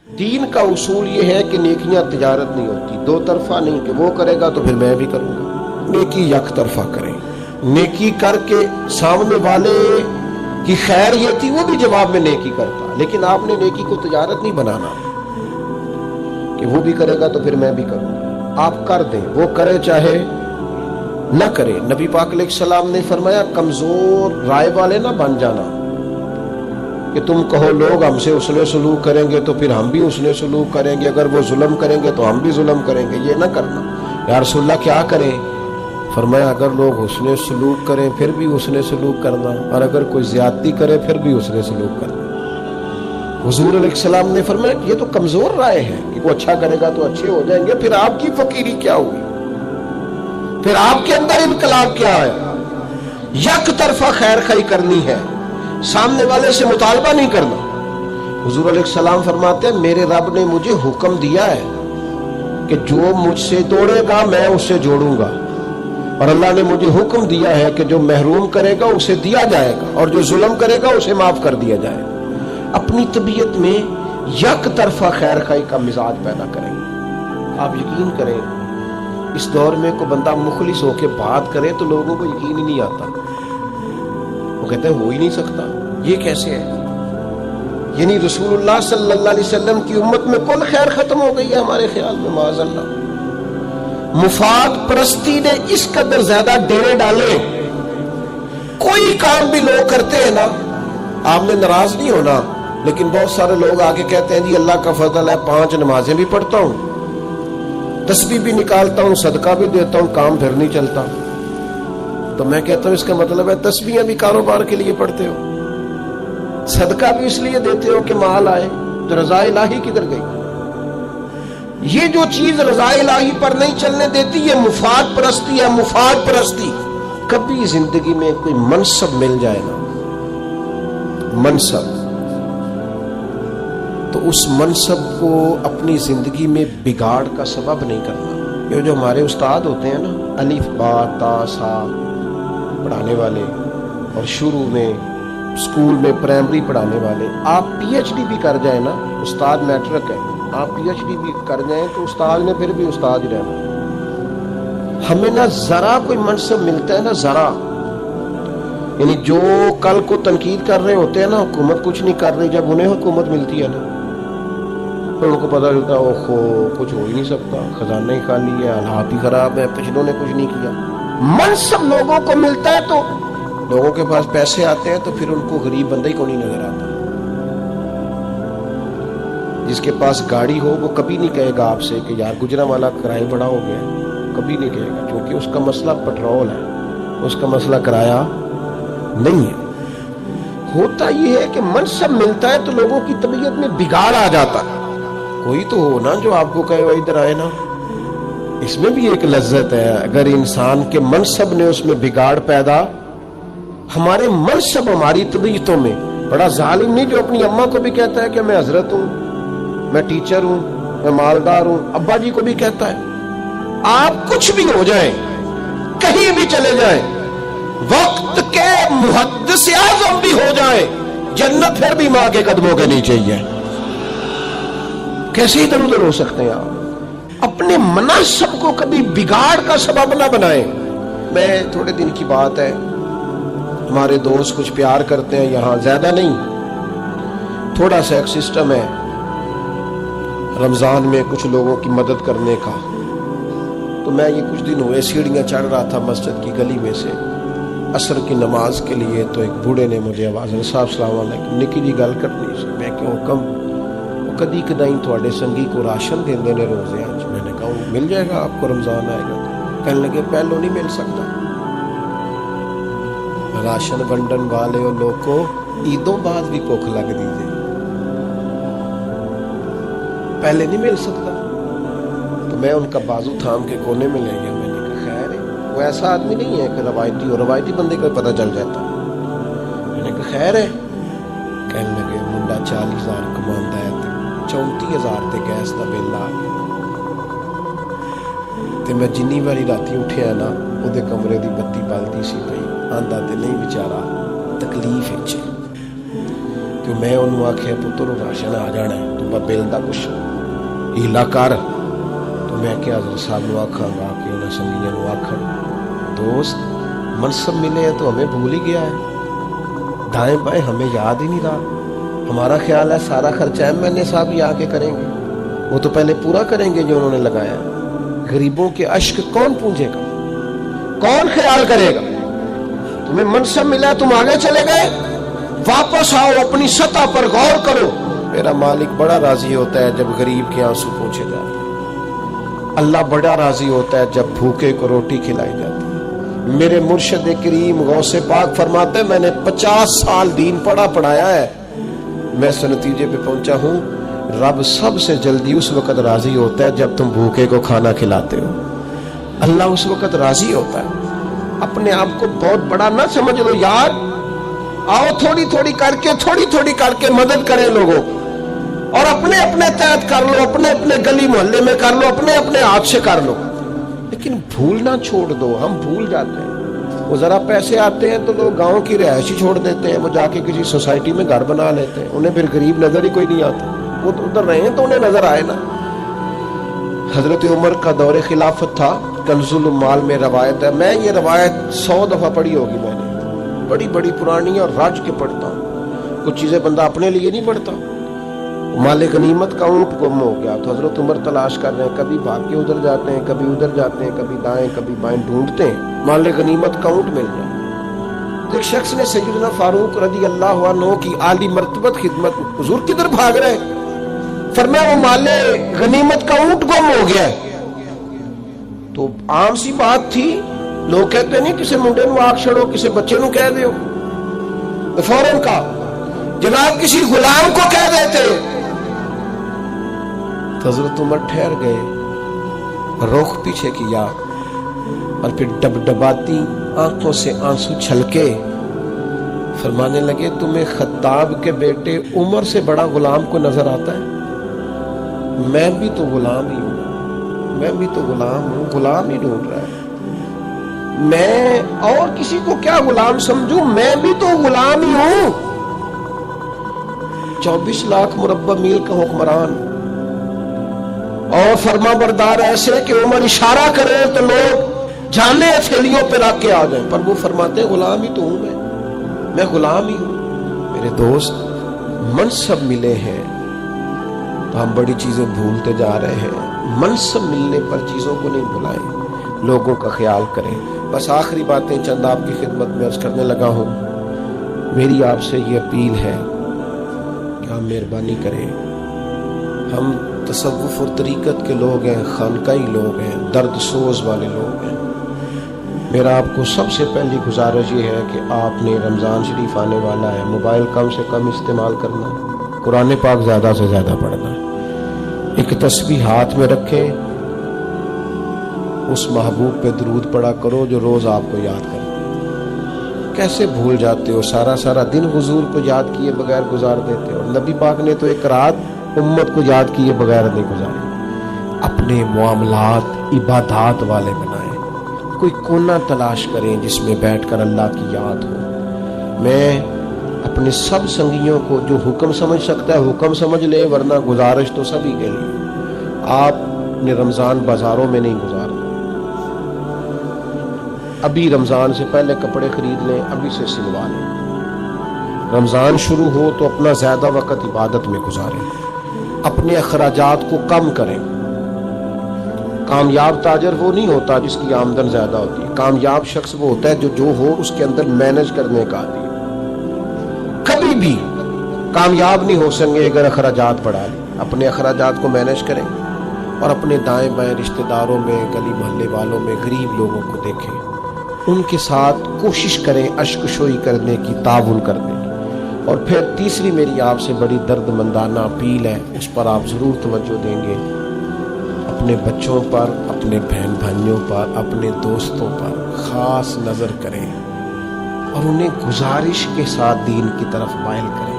دین کا اصول یہ ہے کہ نیکیاں تجارت نہیں ہوتی، دو طرفہ نہیں کہ وہ کرے گا تو پھر میں بھی کروں گا۔ نیکی یک طرفہ کریں، نیکی کر کے سامنے والے کی خیر یہ تھی وہ بھی جواب میں نیکی کرتا، لیکن آپ نے نیکی کو تجارت نہیں بنانا کہ وہ بھی کرے گا تو پھر میں بھی کروں گا۔ آپ کر دیں، وہ کرے چاہے نہ کرے۔ نبی پاک علیہ السلام نے فرمایا کمزور رائے والے نہ بن جانا کہ تم کہو لوگ ہم سے حسن سلوک کریں گے تو پھر ہم بھی حسن سلوک کریں گے، اگر وہ ظلم کریں گے تو ہم بھی ظلم کریں گے، یہ نہ کرنا۔ یا رسول اللہ کیا کریں؟ فرمایا اگر لوگ حسن سلوک کریں پھر بھی حسن سلوک کرنا، اور اگر کوئی زیادتی کرے پھر بھی حسن سلوک کرنا۔ حضور علیہ السلام نے فرمایا کہ یہ تو کمزور رائے ہے کہ وہ اچھا کرے گا تو اچھے ہو جائیں گے، پھر آپ کی فقیری کیا ہوئی، پھر آپ کے اندر انقلاب کیا ہے؟ یک طرفہ خیر خواہی کرنی ہے، سامنے والے سے مطالبہ نہیں کرنا۔ حضور علیہ السلام فرماتے ہیں میرے رب نے مجھے حکم دیا ہے کہ جو مجھ سے توڑے گا میں اس سے جوڑوں گا، اور اللہ نے مجھے حکم دیا ہے کہ جو محروم کرے گا اسے دیا جائے گا، اور جو ظلم کرے گا اسے معاف کر دیا جائے گا۔ اپنی طبیعت میں یک طرفہ خیر خواہی کا مزاج پیدا کریں۔ آپ یقین کریں اس دور میں کوئی بندہ مخلص ہو کے بات کرے تو لوگوں کو یقین ہی نہیں آتا، وہ کہتے ہیں ہو ہی نہیں سکتا، یہ کیسے ہے؟ یعنی رسول اللہ صلی اللہ علیہ وسلم کی امت میں کل خیر ختم ہو گئی ہے ہمارے خیال میں، معاذ اللہ۔ مفاد پرستی نے اس قدر زیادہ ڈیرے ڈالے، کوئی کام بھی لوگ کرتے ہیں نا، آپ نے ناراض نہیں ہونا، لیکن بہت سارے لوگ آگے کہتے ہیں جی اللہ کا فضل ہے 5 نمازیں بھی پڑھتا ہوں، تسبیح بھی نکالتا ہوں، صدقہ بھی دیتا ہوں، کام پھر نہیں چلتا۔ تو میں کہتا ہوں اس کا مطلب ہے تسبیحیں بھی کاروبار کے لیے پڑھتے ہو، صدقہ بھی اس لیے دیتے ہو کہ مال آئے، تو رضا الہی کدھر گئی؟ یہ جو چیز رضا الہی پر نہیں چلنے دیتی یہ مفاد پرستی ہے، مفاد پرستی۔ کبھی زندگی میں کوئی منصب مل جائے نا، منصب، تو اس منصب کو اپنی زندگی میں بگاڑ کا سبب نہیں کرنا۔ یہ جو ہمارے استاد ہوتے ہیں نا، الف با تا سا پڑھانے والے، اور شروع میں اسکول میں پرائمری پڑھانے والے، آپ پی ایچ ڈی بھی کر جائیں نا، استاد میٹرک ہے، آپ پی ایچ ڈی بھی کر جائیں تو استاد نے پھر بھی استاد ہی رہنا۔ ہمیں نہ ذرا کوئی منصب ملتا ہے نا ذرا، یعنی جو کل کو تنقید کر رہے ہوتے ہیں نا حکومت کچھ نہیں کر رہی، جب انہیں حکومت ملتی ہے نا پھر ان کو پتہ چلتا ہے اوہو کچھ ہو ہی نہیں سکتا، خزانہ ہی خالی ہے، حالات ہی خراب ہے، پچھلوں نے کچھ نہیں کیا۔ منصب لوگوں کو ملتا ہے تو لوگوں کے پاس پیسے آتے ہیں تو پھر ان کو غریب بندہ ہی کو نہیں نظر آتا۔ جس کے پاس گاڑی ہو وہ کبھی نہیں کہے گا آپ سے کہ یار گجرانوالہ کرایہ بڑا ہو گیا ہے، کبھی نہیں کہے گا، کیونکہ اس کا مسئلہ پٹرول ہے، اس کا مسئلہ کرایہ نہیں ہے۔ ہوتا یہ ہے کہ منصب ملتا ہے تو لوگوں کی طبیعت میں بگاڑ آ جاتا ہے۔ کوئی تو ہو نا جو آپ کو کہے وہ ادھر آئے نا، اس میں بھی ایک لذت ہے اگر انسان کے منصب نے اس میں بگاڑ پیدا۔ ہمارے منصب ہماری طبیعتوں میں، بڑا ظالم نہیں جو اپنی اماں کو بھی کہتا ہے کہ میں حضرت ہوں، میں ٹیچر ہوں، میں مالدار ہوں، ابا جی کو بھی کہتا ہے۔ آپ کچھ بھی ہو جائیں، کہیں بھی چلے جائیں، وقت کے محدث اعظم بھی ہو جائیں، جنت پھر بھی ماں کے قدموں کے نیچے ہی ہے۔ کیسے ادھر ادھر ہو سکتے ہیں آپ؟ اپنے منصب کو کبھی بگاڑ کا سبب نہ بنائیں۔ میں تھوڑے دن کی بات ہے، ہمارے دوست کچھ پیار کرتے ہیں یہاں، زیادہ نہیں، تھوڑا سا ایک سسٹم ہے رمضان میں کچھ لوگوں کی مدد کرنے کا۔ تو میں یہ کچھ دن ہوئے سیڑھیاں چڑھ رہا تھا مسجد کی گلی میں سے عصر کی نماز کے لیے، تو ایک بوڑھے نے مجھے آواز دی، صاحب السلام علیکم، نکی جی گل کرنی سی۔ میں کیوں حکم؟ کدی کدائی تھوڑے سنگی کو راشن دیندے نے روزے آج۔ میں نے کہا وہ مل جائے گا آپ کو، رمضان آئے گا۔ کہنے لگے پہلو نہیں مل سکتا، راشن ونڈن والے اور لوگ کو عیدوں بعد بھی بھوک لگ دیجیے، پہلے نہیں مل سکتا۔ تو میں ان کا بازو تھام کے کونے میں لے گیا، میں نے کہا خیر ہے، وہ ایسا آدمی نہیں ہے کہ روایتی ہو، روایتی بندے کو پتہ چل جاتا۔ میں نے کہا خیر ہے؟ کہنے لگے منڈا 40,000 کماندا ہے، 34,000 تے گیس دا بل آ گیا، تے میں جنی واری راتی اٹھیا نا وہ کمرے دی بتی بلدی سی پئی، آندا تے نہیں بیچارہ تکلیف وچ، تو میں انہوں آخیا پتر راشن آ جانا ہے تو بل کا کچھ ہیلا کر. تو میں کیا حضرت صاحب نو آکھاں گا کہ انہیں سنگیاں نو آکھن دوست منصب ملے ہیں تو ہمیں بھول ہی گیا ہے, دائیں بائیں ہمیں یاد ہی نہیں رہا. ہمارا خیال ہے سارا خرچہ ایم این اے صاحب ہی آ کے کریں گے, وہ تو پہلے پورا کریں گے جو انہوں نے لگایا. غریبوں کے اشک کون پونجے گا, کون خیال کرے گا؟ تمہیں منصب ملا تم آگے چلے گئے, واپس آؤ اپنی سطح پر غور کرو. میرا مالک بڑا راضی ہوتا ہے جب غریب کے آنسو پوچھے جاتے ہیں. اللہ بڑا راضی ہوتا ہے جب بھوکے کو روٹی کھلائی جاتی ہے. میرے مرشد کریم غوث پاک فرماتے ہیں میں نے 50 سال دین پڑھایا ہے, میں اس نتیجے پہ پہنچا ہوں رب سب سے جلدی اس وقت راضی ہوتا ہے جب تم بھوکے کو کھانا کھلاتے ہو. اللہ اس وقت راضی ہوتا ہے. اپنے آپ کو بہت بڑا نہ سمجھ لو یار, آؤ تھوڑی تھوڑی کر کے مدد کریں لوگوں, اور اپنے اپنے تحت کر لو, اپنے اپنے گلی محلے میں کر لو, اپنے اپنے ہاتھ سے کر لو, لیکن بھولنا چھوڑ دو. ہم بھول جاتے ہیں, وہ ذرا پیسے آتے ہیں تو لوگ گاؤں کی رہائش ہی چھوڑ دیتے ہیں, وہ جا کے کسی سوسائٹی میں گھر بنا لیتے ہیں, انہیں پھر غریب نظر ہی کوئی نہیں آتا. وہ ادھر رہے ہیں تو انہیں نظر آئے نا. حضرت عمر کا دور خلافت تھا, کنز المال میں روایت ہے, میں یہ روایت 100 دفعہ پڑھی ہوگی میں نے, بڑی بڑی پرانی اور رج کے پڑھتا ہوں. کچھ چیزیں بندہ اپنے لیے نہیں پڑھتا. مال غنیمت کا اونٹ گم ہو گیا تو حضرت عمر تلاش کر رہے ہیں, کبھی بھاگ کے ادھر جاتے ہیں, کبھی ادھر جاتے ہیں, کبھی دائیں کبھی بائیں ڈھونڈتے ہیں, مال غنیمت کا اونٹ مل گیا. ایک شخص نے سیدنا فاروق رضی اللہ عنہ کی عالی مرتبت خدمت, حضور کدھر بھاگ رہے ہیں؟ فرمایا وہ مال غنیمت کا اونٹ گم ہو گیا. تو عام سی بات تھی, لوگ کہتے نہیں کسی منڈے نو آگ چھڑو, کسی بچے نو کہہ دیو, تو فوراً کا جناب کسی غلام کو کہہ دیتے. حضرت عمر ٹھہر گئے, رخ پیچھے کیا اور پھر ڈبڈباتی آنکھوں سے آنسو چھلکے فرمانے لگے تمہیں خطاب کے بیٹے عمر سے بڑا غلام کو نظر آتا ہے؟ میں بھی تو غلام ہی ہوں, میں بھی تو غلام ہوں, غلام ہی ڈھونڈ رہا ہے. میں اور کسی کو کیا غلام سمجھوں, میں بھی تو غلام ہی ہوں. 24 لاکھ مربع میل کا حکمران اور فرما بردار ایسے کہ عمر اشارہ کرے تو لوگ جانے ہتھیلیوں پہ رکھ کے آ جائیں, پر وہ فرماتے غلام ہی تو ہوں, میں غلام ہی ہوں. میرے دوست منصب ملے ہیں تو ہم بڑی چیزیں بھولتے جا رہے ہیں. منصب ملنے پر چیزوں کو نہیں بھلائیں, لوگوں کا خیال کریں. بس آخری باتیں چند آپ کی خدمت میں عرض کرنے لگا ہوں. میری آپ سے یہ اپیل ہے کہ آپ مہربانی کریں, ہم تصوف اور طریقت کے لوگ ہیں, خانقاہی لوگ ہیں, درد سوز والے لوگ ہیں. میرا آپ کو سب سے پہلی گزارش یہ ہے کہ آپ نے رمضان شریف آنے والا ہے, موبائل کم سے کم استعمال کرنا, قرآن پاک زیادہ سے زیادہ پڑھنا, ایک تسبیح ہاتھ میں رکھیں, اس محبوب پہ درود پڑھا کرو جو روز آپ کو یاد کرے. کیسے بھول جاتے ہو, سارا دن حضور کو یاد کیے بغیر گزار دیتے ہو. نبی پاک نے تو ایک رات امت کو یاد کیے بغیر نہیں گزاری. اپنے معاملات عبادات والے بنائیں, کوئی کونا تلاش کریں جس میں بیٹھ کر اللہ کی یاد ہو. میں اپنے سب سنگیوں کو جو حکم سمجھ سکتا ہے حکم سمجھ لے, ورنہ گزارش تو سبھی کے لیے, آپ نے رمضان بازاروں میں نہیں گزارنا. ابھی رمضان سے پہلے کپڑے خرید لیں, ابھی سے سلوا لیں. رمضان شروع ہو تو اپنا زیادہ وقت عبادت میں گزاریں, اپنے اخراجات کو کم کریں. کامیاب تاجر وہ نہیں ہوتا جس کی آمدن زیادہ ہوتی ہے, کامیاب شخص وہ ہوتا ہے جو ہو اس کے اندر مینج کرنے کا عادی ہے. کبھی بھی کامیاب نہیں ہو سکیں اگر اخراجات بڑھا لیں. اپنے اخراجات کو مینج کریں اور اپنے دائیں بائیں رشتہ داروں میں, گلی محلے والوں میں غریب لوگوں کو دیکھیں, ان کے ساتھ کوشش کریں اشک شوئی کرنے کی, تعاون کرنے کی. اور پھر تیسری میری آپ سے بڑی درد مندانہ اپیل ہے, اس پر آپ ضرور توجہ دیں گے. اپنے بچوں پر, اپنے بہن بھائیوں پر, اپنے دوستوں پر خاص نظر کریں اور انہیں گزارش کے ساتھ دین کی طرف مائل کریں.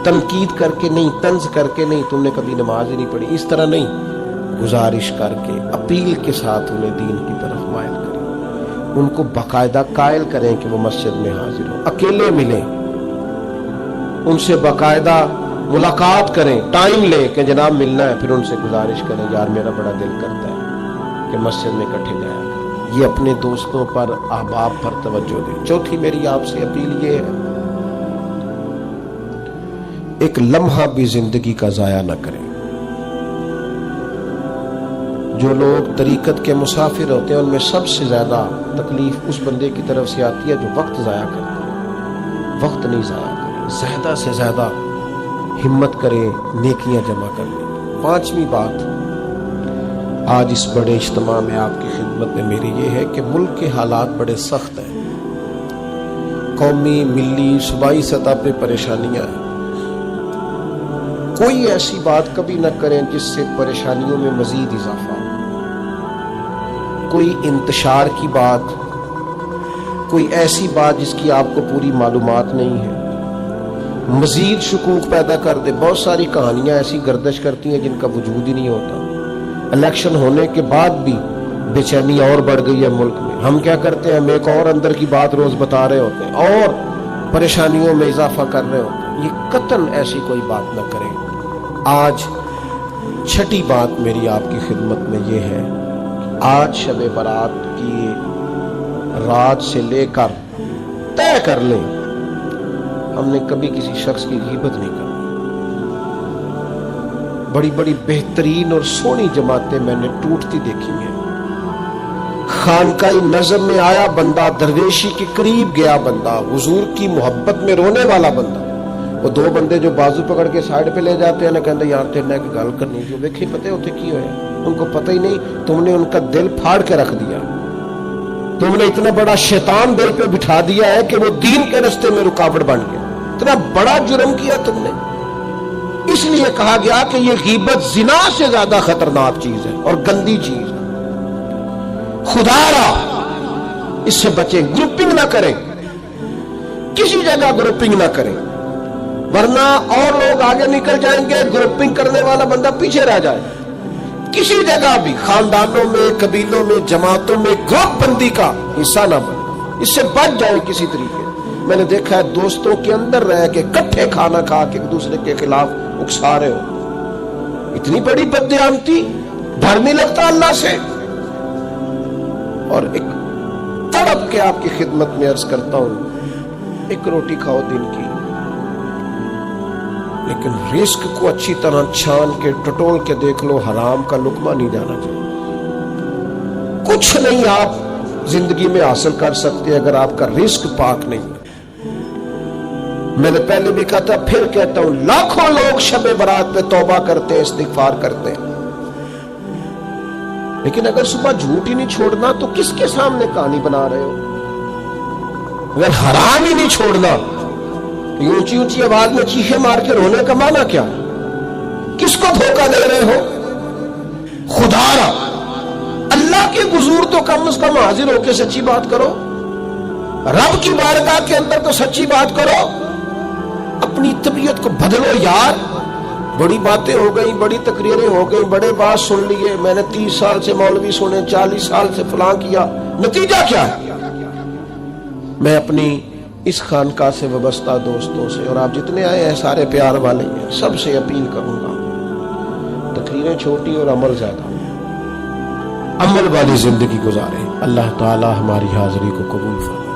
تنقید کر کے نہیں, طنز کر کے نہیں, تم نے کبھی نماز ہی نہیں پڑھی, اس طرح نہیں, گزارش کر کے اپیل کے ساتھ انہیں دین کی طرف مائل کریں. ان کو باقاعدہ قائل کریں کہ وہ مسجد میں حاضر ہوں. اکیلے ملیں, ان سے باقاعدہ ملاقات کریں، ٹائم لیں کہ جناب ملنا ہے، پھر ان سے گزارش کریں یار میرا بڑا دل کرتا ہے کہ مسجد میں اکٹھے جایا کریں۔ یہ اپنے دوستوں پر، احباب پر توجہ دیں۔ چوتھی میری آپ سے اپیل یہ ہے، ایک لمحہ بھی زندگی کا ضائع نہ کریں۔ جو لوگ طریقت کے مسافر ہوتے ہیں ان میں سب سے زیادہ تکلیف اس بندے کی طرف سے آتی ہے جو وقت ضائع کرتا ہے۔ وقت نہیں ضائع کریں، زیادہ سے زیادہ ہمت کریں، نیکیاں جمع کر لیں۔ پانچویں بات آج اس بڑے اجتماع میں آپ کی خدمت میں میری یہ ہے کہ ملک کے حالات بڑے سخت ہیں، قومی، ملی، صوبائی سطح پہ پریشانیاں ہیں۔ کوئی ایسی بات کبھی نہ کریں جس سے پریشانیوں میں مزید اضافہ ہو۔ کوئی انتشار کی بات، کوئی ایسی بات جس کی آپ کو پوری معلومات نہیں ہے، مزید شکوک پیدا کر دے۔ بہت ساری کہانیاں ایسی گردش کرتی ہیں جن کا وجود ہی نہیں ہوتا۔ الیکشن ہونے کے بعد بھی بے چینی اور بڑھ گئی ہے ملک میں۔ ہم کیا کرتے ہیں، ہم ایک اور اندر کی بات روز بتا رہے ہوتے ہیں اور پریشانیوں میں اضافہ کر رہے ہوتے ہیں۔ یہ قطعاً ایسی کوئی بات نہ کریں۔ آج چھٹی بات میری آپ کی خدمت میں یہ ہے، آج شب برات کی رات سے لے کر طے کر لیں ہم نے کبھی کسی شخص کی غیبت نہیں کرنی۔ بڑی بڑی بہترین اور سونی جماعتیں میں نے ٹوٹتی دیکھی ہیں۔ خانقاہی نظم میں آیا بندہ، درویشی کے قریب گیا بندہ، حضور کی محبت میں رونے والا بندہ، وہ دو بندے جو بازو پکڑ کے سائڈ پہ لے جاتے ہیں نا، کہتے یار تیرے نے گل کرنی جو ویکھی پتے ہوتے کی ہوئے، ان کو پتہ ہی نہیں تم نے ان کا دل پھاڑ کے رکھ دیا۔ تم نے اتنا بڑا شیطان دل پہ بٹھا دیا ہے کہ وہ دین کے راستے میں رکاوٹ بن گیا۔ اتنا بڑا جرم کیا تم نے۔ اس لیے کہا گیا کہ یہ غیبت زنا سے زیادہ خطرناک چیز ہے اور گندی چیز ہے۔ خدا را اس سے بچیں، گروپنگ نہ کریں، کسی جگہ گروپنگ نہ کریں، ورنہ اور لوگ آگے نکل جائیں گے، گروپنگ کرنے والا بندہ پیچھے رہ جائے۔ کسی جگہ بھی خاندانوں میں، قبیلوں میں، جماعتوں میں گروپ بندی کا حصہ نہ بنے، اس سے بچ جائے کسی طریقے۔ میں نے دیکھا ہے دوستوں کے اندر رہ کے کٹھے کھانا کھا کے ایک دوسرے کے خلاف اکسا رہے ہو۔ اتنی بڑی بددیانتی، ڈر نہیں لگتا اللہ سے؟ اور ایک تڑپ کے آپ کی خدمت میں عرض کرتا ہوں، ایک روٹی کھاؤ دن کی، لیکن رزق کو اچھی طرح چھان کے ٹٹول کے دیکھ لو، حرام کا لقمہ نہیں جانا چاہیے۔ کچھ نہیں آپ زندگی میں حاصل کر سکتے اگر آپ کا رزق پاک نہیں ہے۔ میں نے پہلے بھی کہا تھا، پھر کہتا ہوں، لاکھوں لوگ شب برات پہ توبہ کرتے ہیں، استغفار کرتے ہیں، لیکن اگر صبح جھوٹ ہی نہیں چھوڑنا تو کس کے سامنے کہانی بنا رہے ہو؟ اگر حرام ہی نہیں چھوڑنا، اونچی اونچی آواز میں چیخے مار کے رونے کا معنی کیا ہے؟ کس کو دھوکہ دے رہے ہو؟ خدا را اللہ کے حضور تو کم از کم حاضر ہو کے سچی بات کرو، رب کی بارگاہ کے اندر تو سچی بات کرو۔ اپنی طبیعت کو بدلو یار۔ بڑی باتیں ہو گئی، بڑی تقریریں ہو گئی، بڑے بات سن لیے، میں نے 30 سال سے مولوی سنے، 40 سال سے فلاں کیا، نتیجہ کیا ہے؟ میں اپنی اس خانقاہ سے وابستہ دوستوں سے، اور آپ جتنے آئے ہیں سارے پیار والے ہیں، سب سے اپیل کروں گا، تقریریں چھوٹی اور عمل زیادہ، عمل والی زندگی گزاریں۔ اللہ تعالی ہماری حاضری کو قبول فرمائے۔